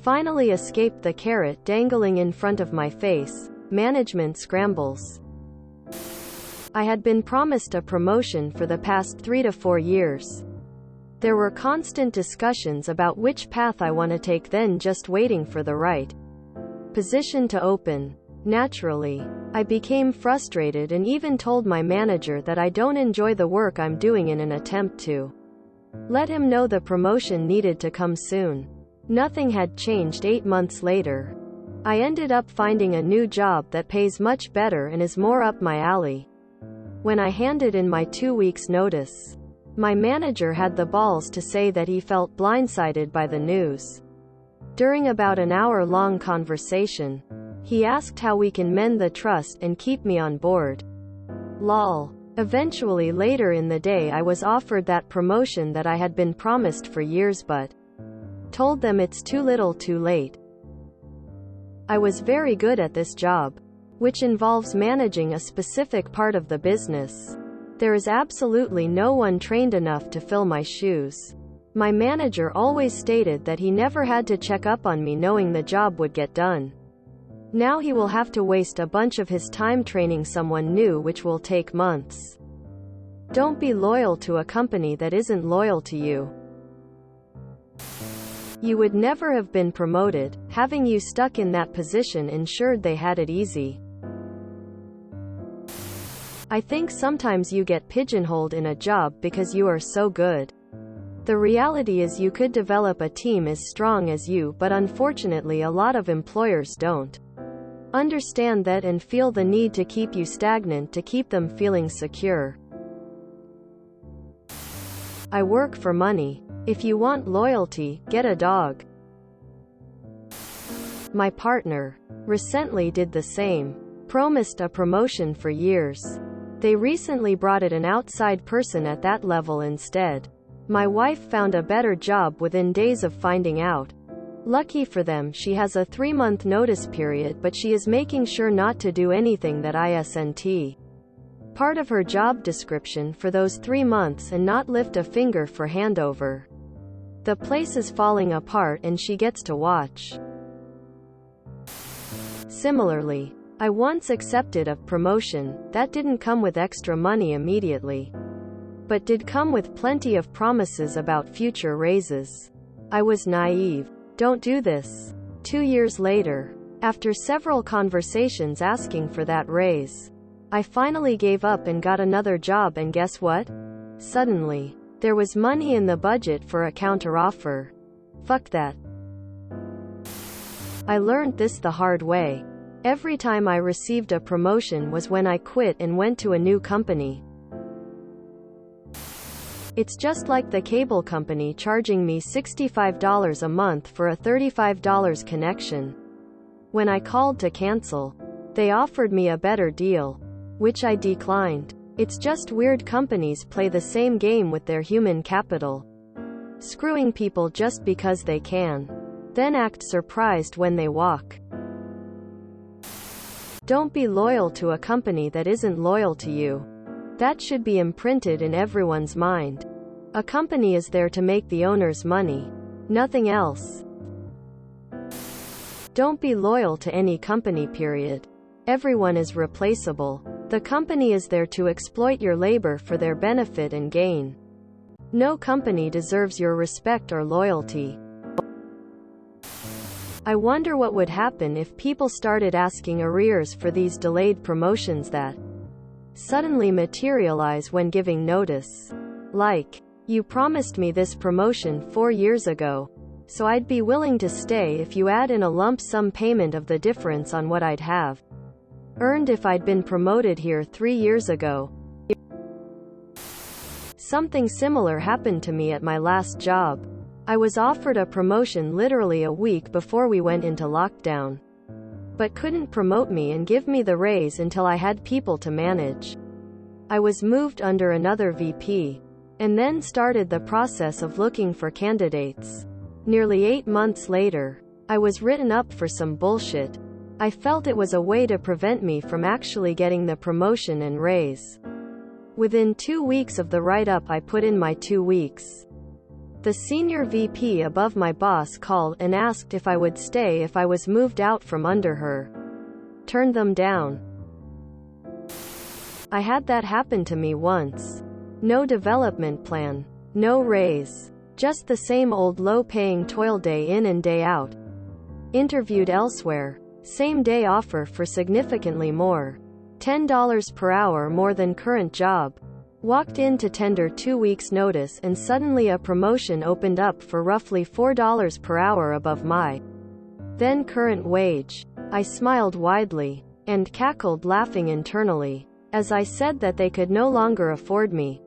Finally escaped the carrot dangling in front of my face. Management scrambles. I had been promised a promotion for the past 3 to 4 years. There were constant discussions about which path I want to take, then just waiting for the right position to open. Naturally, I became frustrated and even told my manager that I don't enjoy the work I'm doing in an attempt to let him know the promotion needed to come soon. Nothing had changed 8 months later. I ended up finding a new job that pays much better and is more up my alley. When I handed in my 2 weeks' notice, my manager had the balls to say that he felt blindsided by the news. During about an hour-long conversation, he asked how we can mend the trust and keep me on board. Lol. Eventually later in the day I was offered that promotion that I had been promised for years, but told them it's too little too late. I was very good at this job, which involves managing a specific part of the business. There is absolutely no one trained enough to fill my shoes. My manager always stated that he never had to check up on me knowing the job would get done. Now he will have to waste a bunch of his time training someone new, which will take months. Don't be loyal to a company that isn't loyal to you. You would never have been promoted. Having you stuck in that position ensured they had it easy. I think sometimes you get pigeonholed in a job because you are so good. The reality is you could develop a team as strong as you, but unfortunately a lot of employers don't understand that and feel the need to keep you stagnant to keep them feeling secure. I work for money. If you want loyalty, get a dog. My partner recently did the same. Promised a promotion for years. They recently brought in an outside person at that level instead. My wife found a better job within days of finding out. Lucky for them, she has a 3-month notice period, but she is making sure not to do anything that isn't part of her job description for those 3 months and not lift a finger for handover. The place is falling apart and she gets to watch. Similarly, I once accepted a promotion that didn't come with extra money immediately, but did come with plenty of promises about future raises. I was naive. Don't do this. 2 years later, after several conversations asking for that raise, I finally gave up and got another job, and guess what? Suddenly, there was money in the budget for a counteroffer. Fuck that. I learned this the hard way. Every time I received a promotion was when I quit and went to a new company. It's just like the cable company charging me $65 a month for a $35 connection. When I called to cancel, they offered me a better deal, which I declined. It's just weird. Companies play the same game with their human capital, screwing people just because they can, then act surprised when they walk. Don't be loyal to a company that isn't loyal to you. That should be imprinted in everyone's mind. A company is there to make the owners money, nothing else. Don't be loyal to any company, period. Everyone is replaceable. The company is there to exploit your labor for their benefit and gain. No company deserves your respect or loyalty. I wonder what would happen if people started asking arrears for these delayed promotions that suddenly materialize when giving notice. Like, you promised me this promotion 4 years ago, so I'd be willing to stay if you add in a lump sum payment of the difference on what I'd have earned if I'd been promoted here 3 years ago. Something similar happened to me at my last job. I was offered a promotion literally a week before we went into lockdown, but couldn't promote me and give me the raise until I had people to manage. I was moved under another VP, and then started the process of looking for candidates. Nearly 8 months later, I was written up for some bullshit. I felt it was a way to prevent me from actually getting the promotion and raise. Within 2 weeks of the write-up, I put in my 2 weeks. The senior VP above my boss called and asked if I would stay if I was moved out from under her. Turned them down. I had that happen to me once. No development plan. No raise. Just the same old low-paying toil day in and day out. Interviewed elsewhere. Same day offer for significantly more. $10 per hour more than current job. Walked in to tender 2 weeks notice and suddenly a promotion opened up for roughly $4 per hour above my then current wage. I smiled widely and cackled laughing internally as I said that they could no longer afford me.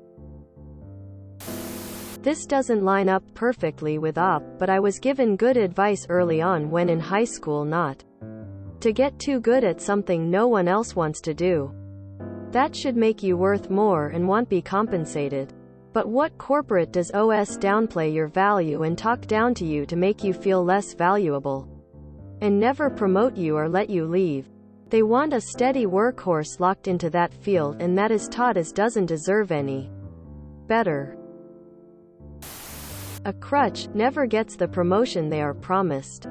This doesn't line up perfectly with but I was given good advice early on when in high school not to get too good at something no one else wants to do. That should make you worth more and want be compensated. But what corporate does downplay your value and talk down to you to make you feel less valuable? And never promote you or let you leave. They want a steady workhorse locked into that field and that is taught as doesn't deserve any better. A crutch never gets the promotion they are promised.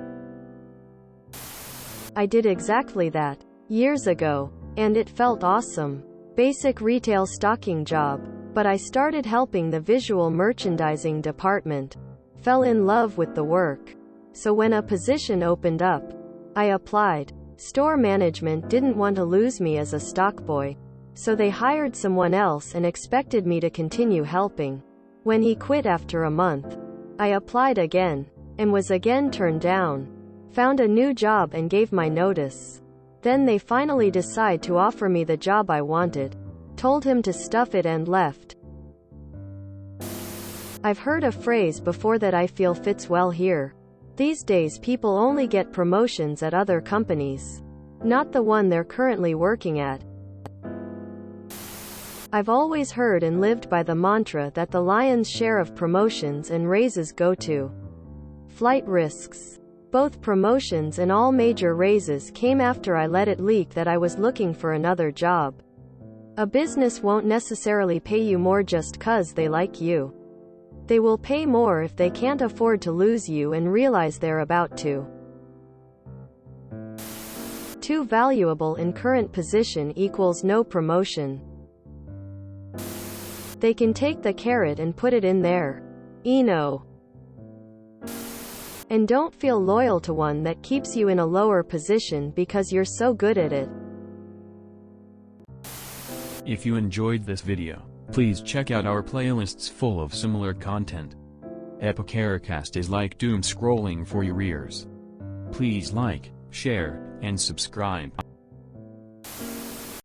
I did exactly that years ago, and it felt awesome. Basic retail stocking job, but I started helping the visual merchandising department. Fell in love with the work. So when a position opened up, I applied. Store management didn't want to lose me as a stock boy, so they hired someone else and expected me to continue helping. When he quit after a month, I applied again, and was again turned down. Found a new job and gave my notice. Then they finally decide to offer me the job I wanted. Told him to stuff it and left. I've heard a phrase before that I feel fits well here. These days people only get promotions at other companies, not the one they're currently working at. I've always heard and lived by the mantra that the lion's share of promotions and raises go to flight risks. Both promotions and all major raises came after I let it leak that I was looking for another job. A business won't necessarily pay you more just 'cause they like you. They will pay more if they can't afford to lose you and realize they're about to. Too valuable in current position equals no promotion. They can take the carrot and put it in there. And don't feel loyal to one that keeps you in a lower position because you're so good at it. If you enjoyed this video, please check out our playlists full of similar content. Epicaricast is like doom scrolling for your ears. Please like, share, and subscribe.